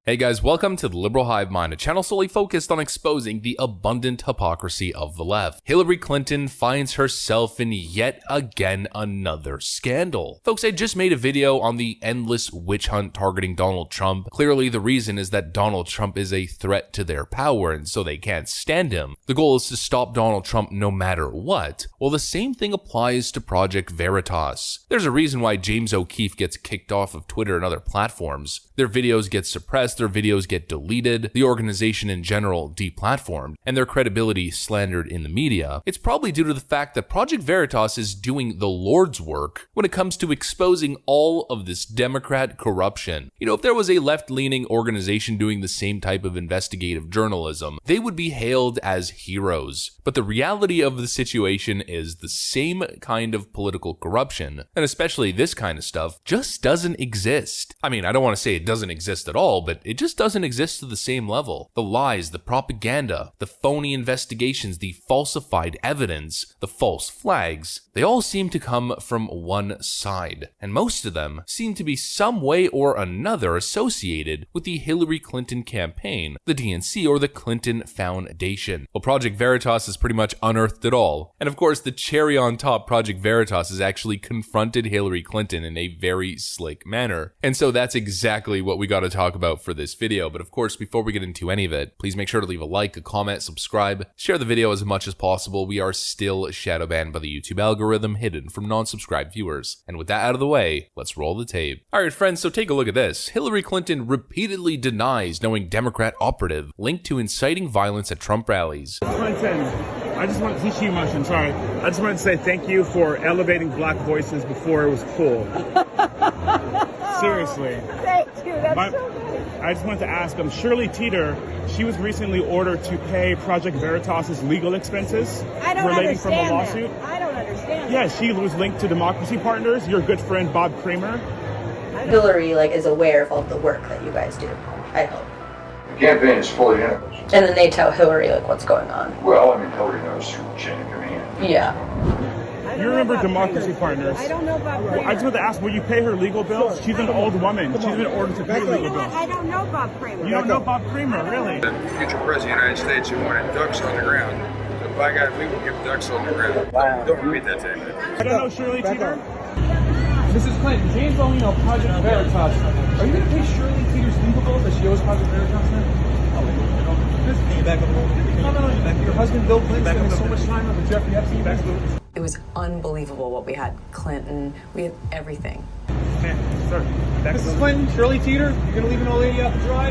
Hey guys, welcome to the Liberal Hive Mind, a channel solely focused on exposing the abundant hypocrisy of the left. Hillary Clinton finds herself in yet again another scandal. Folks, I just made a video on the endless witch hunt targeting Donald Trump. Clearly, the reason is that Donald Trump is a threat to their power, and so they can't stand him. The goal is to stop Donald Trump no matter what. Well, the same thing applies to Project Veritas. There's a reason why James O'Keefe gets kicked off of Twitter and other platforms. Their videos get suppressed, their videos get deleted, the organization in general deplatformed, and their credibility slandered in the media. It's probably due to the fact that Project Veritas is doing the Lord's work when it comes to exposing all of this Democrat corruption. You know, if there was a left-leaning organization doing the same type of investigative journalism, they would be hailed as heroes. But the reality of the situation is the same kind of political corruption, and especially this kind of stuff, just doesn't exist. I mean, I don't want to say it doesn't exist at all, but it just doesn't exist to the same level. The lies, the propaganda, the phony investigations, the falsified evidence, the false flags, they all seem to come from one side, and most of them seem to be some way or another associated with the Hillary Clinton campaign, the DNC, or the Clinton Foundation. Well, Project Veritas is pretty much unearthed it all, and of course the cherry on top, Project Veritas has actually confronted Hillary Clinton in a very slick manner, and so that's exactly what we got to talk about for this video. But of course, before we get into any of it, please make sure to leave a like, a comment, subscribe, share the video as much as possible. We are still shadow banned by the YouTube algorithm, hidden from non-subscribed viewers. And with that out of the way, let's roll the tape. Alright friends, so take a look at this. Hillary Clinton repeatedly denies knowing Democrat operative linked to inciting violence at Trump rallies. Clinton, I just want to teach you much, I'm sorry. I just wanted to say thank you for elevating black voices before it was cool. Seriously. Thank you, that's so good. I just wanted to ask, Shirley Teeter, she was recently ordered to pay Project Veritas' legal expenses relating from a lawsuit. I don't understand. Yeah, she was linked to Democracy Partners, your good friend Bob Kramer. Hillary is aware of all the work that you guys do, I hope. The campaign is fully in it. And then they tell Hillary what's going on. Well, I mean, Hillary knows through the chain of command. Yeah. You remember Democracy Partners? I don't know about Kramer. I just wanted to ask, will you pay her legal bills? She's an old woman. She's been ordered to pay legal bills. I don't know Bob Kramer. You don't know Bob Kramer, really? The future president of the United States who wanted ducks on the ground. So by God, we will give ducks on the ground. Don't repeat that to me. I don't know Shirley Teeter. Mrs. Clinton, James Bellino, Project Veritas. Are you going to pay Shirley Teeter's legal bills that she owes Project Veritas now? Can you back up a little bit? No. Your husband, Bill Clinton, spent so much time with Jeffrey Epstein. It was unbelievable what we had. Clinton, we had everything. Mrs. Clinton, Shirley Teeter, you're going to leave an old lady out to dry?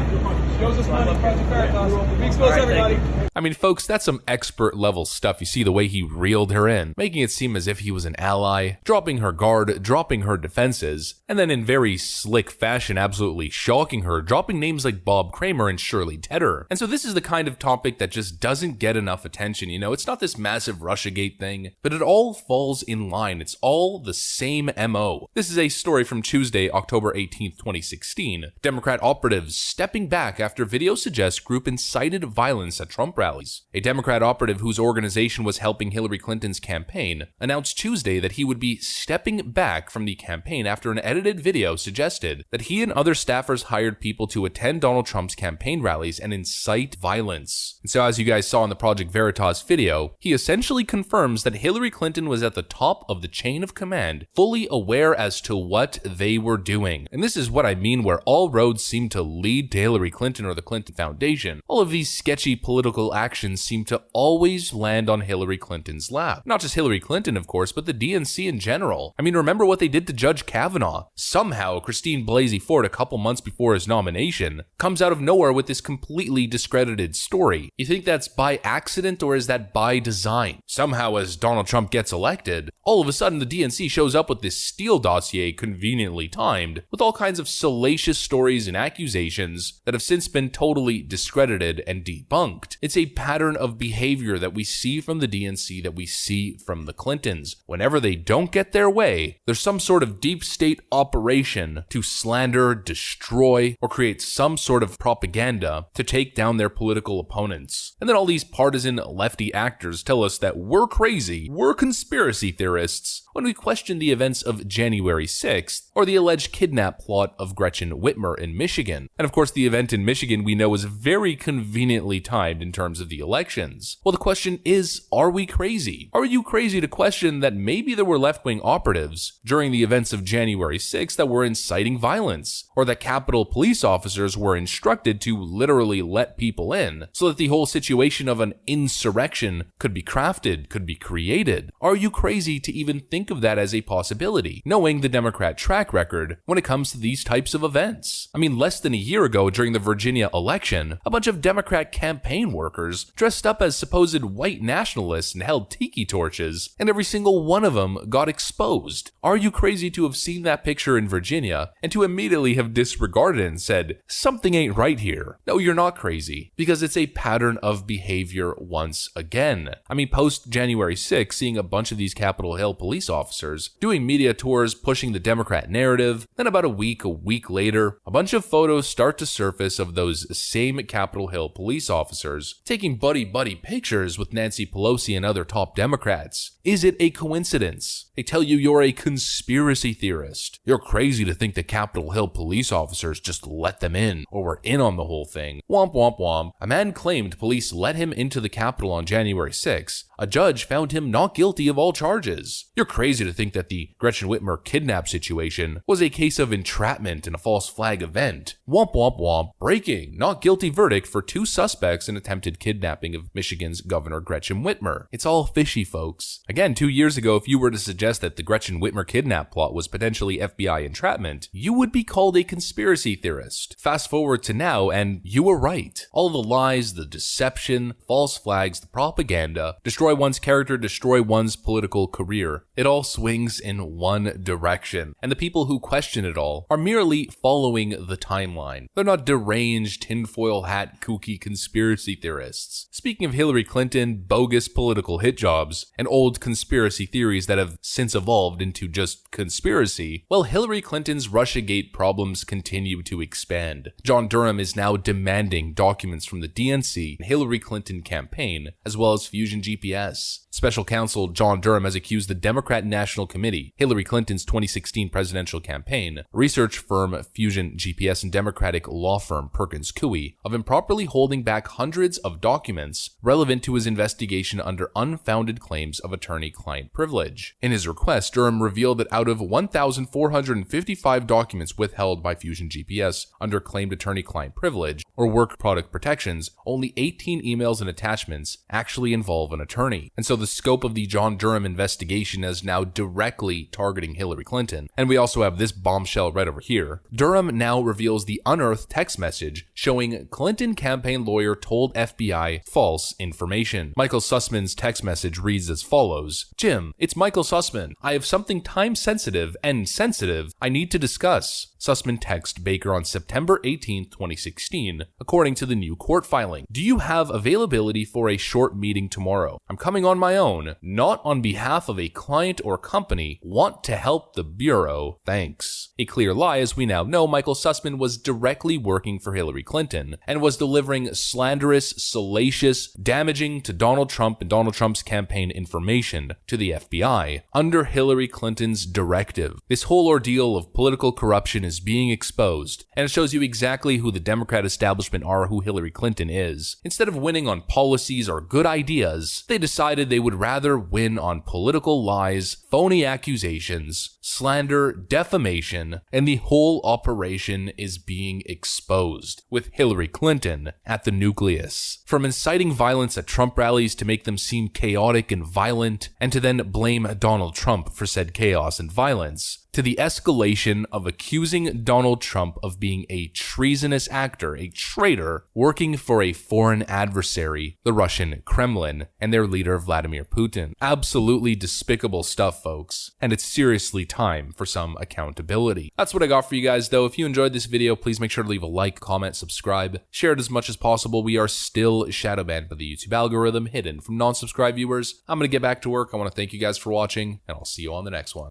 She owes us money, Project Veritas. We expose everybody. I mean, folks, that's some expert level stuff. You see the way he reeled her in, making it seem as if he was an ally, dropping her guard, dropping her defenses, and then in very slick fashion, absolutely shocking her, dropping names like Bob Kramer and Shirley Tedder. And so this is the kind of topic that just doesn't get enough attention. You know, it's not this massive Russiagate thing, but it all falls in line. It's all the same MO. This is a story from Tuesday, October 18th, 2016. Democrat operatives stepping back after video suggests group incited violence at Trump rallies. A Democrat operative whose organization was helping Hillary Clinton's campaign announced Tuesday that he would be stepping back from the campaign after an edited video suggested that he and other staffers hired people to attend Donald Trump's campaign rallies and incite violence. And so as you guys saw in the Project Veritas video, he essentially confirms that Hillary Clinton was at the top of the chain of command, fully aware as to what they were doing. And this is what I mean where all roads seem to lead to Hillary Clinton or the Clinton Foundation. All of these sketchy political actions seem to always land on Hillary Clinton's lap. Not just Hillary Clinton, of course, but the DNC in general. I mean, remember what they did to Judge Kavanaugh? Somehow, Christine Blasey Ford, a couple months before his nomination, comes out of nowhere with this completely discredited story. You think that's by accident or is that by design? Somehow, as Donald Trump gets elected, all of a sudden the DNC shows up with this Steele dossier conveniently timed, with all kinds of salacious stories and accusations that have since been totally discredited and debunked. It's a pattern of behavior that we see from the DNC, that we see from the Clintons. Whenever they don't get their way, there's some sort of deep state operation to slander, destroy, or create some sort of propaganda to take down their political opponents. And then all these partisan lefty actors tell us that we're crazy, we're conspiracy theorists, when we question the events of January 6th, or the alleged kidnap plot of Gretchen Whitmer in Michigan. And of course, the event in Michigan we know is very conveniently timed in terms of the elections. Well, the question is, are we crazy? Are you crazy to question that maybe there were left-wing operatives during the events of January 6th that were inciting violence, or that Capitol police officers were instructed to literally let people in so that the whole situation of an insurrection could be crafted, could be created? Are you crazy to even think of that as a possibility, knowing the Democrat track record when it comes to these types of events? I mean, less than a year ago during the Virginia election, a bunch of Democrat campaign workers dressed up as supposed white nationalists and held tiki torches, and every single one of them got exposed. Are you crazy to have seen that picture in Virginia and to immediately have disregarded it and said, something ain't right here? No, you're not crazy, because it's a pattern of behavior once again. I mean, post January 6th, seeing a bunch of these Capitol Hill police officers doing media tours pushing the Democrat narrative, then about a week later, a bunch of photos start to surface of those same Capitol Hill police officers taking buddy-buddy pictures with Nancy Pelosi and other top Democrats. Is it a coincidence? They tell you you're a conspiracy theorist. You're crazy to think the Capitol Hill police officers just let them in or were in on the whole thing. Womp womp womp. A man claimed police let him into the Capitol on January 6th. A judge found him not guilty of all charges. You're crazy to think that the Gretchen Whitmer kidnap situation was a case of entrapment and a false flag event. Womp womp womp. Breaking. Not guilty verdict for 2 suspects in attempted kidnapping of Michigan's Governor Gretchen Whitmer. It's all fishy, folks. Again, 2 years ago, if you were to suggest that the Gretchen Whitmer kidnap plot was potentially FBI entrapment, you would be called a conspiracy theorist. Fast forward to now, and you were right. All the lies, the deception, false flags, the propaganda, destroy one's character, destroy one's political career. It all swings in one direction, and the people who question it all are merely following the timeline. They're not deranged, tinfoil hat, kooky conspiracy theorists. Speaking of Hillary Clinton, bogus political hit jobs, and old conspiracy theories that have since evolved into just conspiracy, well, Hillary Clinton's Russiagate problems continue to expand. John Durham is now demanding documents from the DNC and Hillary Clinton campaign, as well as Fusion GPS. Special counsel John Durham has accused the Democrat National Committee, Hillary Clinton's 2016 presidential campaign, research firm Fusion GPS, and Democratic law firm Perkins Coie of improperly holding back hundreds of documents relevant to his investigation under unfounded claims of attorney-client privilege. In his request, Durham revealed that out of 1,455 documents withheld by Fusion GPS under claimed attorney-client privilege or work product protections, only 18 emails and attachments actually involve an attorney. And so the scope of the John Durham investigation is now directly targeting Hillary Clinton. And we also have this bombshell right over here. Durham now reveals the unearthed text message showing Clinton campaign lawyer told FBI false information. Michael Sussman's text message reads as follows: Jim, it's Michael Sussman. I have something time-sensitive and sensitive I need to discuss. Sussman texted Baker on September 18, 2016, according to the new court filing. Do you have availability for a short meeting tomorrow? I'm coming on my own, not on behalf of a client or company. Want to help the Bureau. Thanks. A clear lie, as we now know. Michael Sussman was directly working for Hillary Clinton and was delivering slanderous, salacious, damaging to Donald Trump and Donald Trump's campaign information to the FBI under Hillary Clinton's directive. This whole ordeal of political corruption is being exposed, and it shows you exactly who the Democrat establishment are, who Hillary Clinton is. Instead of winning on policies or good ideas, they decided they would rather win on political lies, phony accusations, slander, defamation, and the whole operation is being exposed, with Hillary Clinton at the nucleus. From inciting violence at Trump rallies to make them seem chaotic and violent, and to then blame Donald Trump for said chaos and violence, to the escalation of accusing Donald Trump of being a treasonous actor, a traitor, working for a foreign adversary, the Russian Kremlin, and their leader Vladimir Putin. Absolutely despicable stuff, folks, and it's seriously time for some accountability. That's what I got for you guys, though. If you enjoyed this video, please make sure to leave a like, comment, subscribe, share it as much as possible. We are still shadow banned by the YouTube algorithm, hidden from non-subscribed viewers. I'm going to get back to work. I want to thank you guys for watching, and I'll see you on the next one.